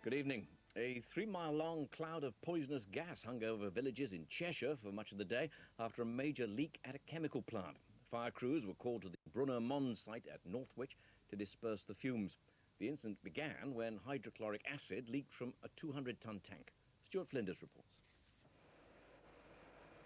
Good evening. A 3-mile-long cloud of poisonous gas hung over villages in Cheshire for much of the day after a major leak at a chemical plant. Fire crews were called to the Brunner Mons site at Northwich to disperse the fumes. The incident began when hydrochloric acid leaked from a 200-ton tank. Stuart Flinders reports.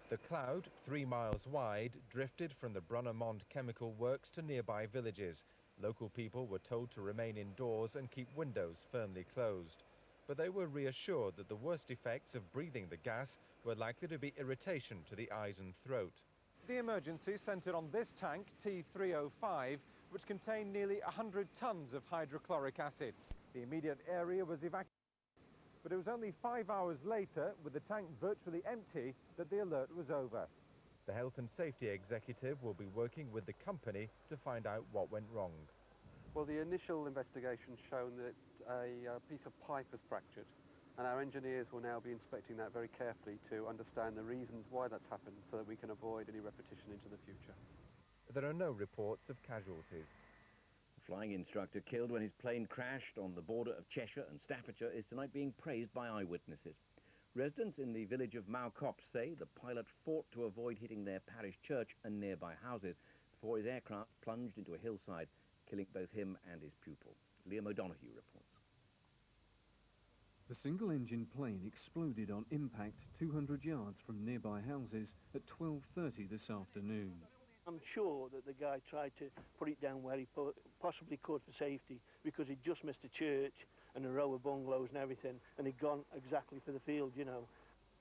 The cloud, 3 miles wide, drifted from the Brunner Mons chemical works to nearby villages. Local people were told to remain indoors and keep windows firmly closed. But they were reassured that the worst effects of breathing the gas were likely to be irritation to the eyes and throat. The emergency centred on this tank, T305, which contained nearly 100 tons of hydrochloric acid. The immediate area was evacuated. But it was only 5 hours later, with the tank virtually empty, that the alert was over. The health and safety executive will be working with the company to find out what went wrong. Well, the initial investigation shown that a piece of pipe has fractured, and our engineers will now be inspecting that very carefully to understand the reasons why that's happened so that we can avoid any repetition into the future. There are no reports of casualties. The flying instructor killed when his plane crashed on the border of Cheshire and Staffordshire is tonight being praised by eyewitnesses. Residents in the village of Mowcop say the pilot fought to avoid hitting their parish church and nearby houses before his aircraft plunged into a hillside, killing both him and his pupil. Liam O'Donoghue reports. The single-engine plane exploded on impact 200 yards from nearby houses at 12:30 this afternoon. I'm sure that the guy tried to put it down where he possibly could for safety, because he'd just missed a church and a row of bungalows and everything, and he'd gone exactly for the field, you know.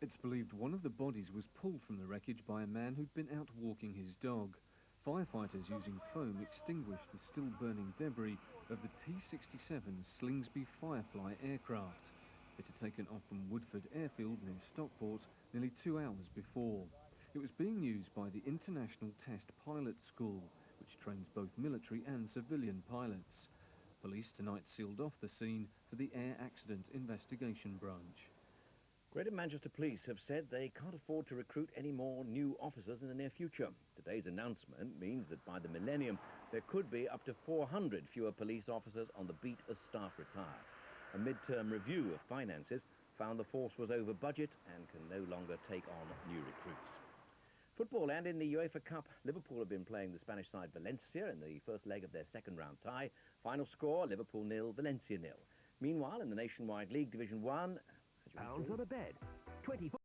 It's believed one of the bodies was pulled from the wreckage by a man who'd been out walking his dog. Firefighters using foam extinguished the still burning debris of the T-67 Slingsby Firefly aircraft. It had taken off from Woodford Airfield near Stockport nearly 2 hours before. It was being used by the International Test Pilot School, which trains both military and civilian pilots. Police tonight sealed off the scene for the Air Accident Investigation Branch. Greater Manchester Police have said they can't afford to recruit any more new officers in the near future. Today's announcement means that by the millennium there could be up to 400 fewer police officers on the beat as staff retire. A mid-term review of finances found the force was over budget and can no longer take on new recruits. Football, and in the UEFA Cup, Liverpool have been playing the Spanish side Valencia in the first leg of their second-round tie. Final score, Liverpool 0, Valencia 0. Meanwhile, in the Nationwide League Division 1... Pounds on a bed. 24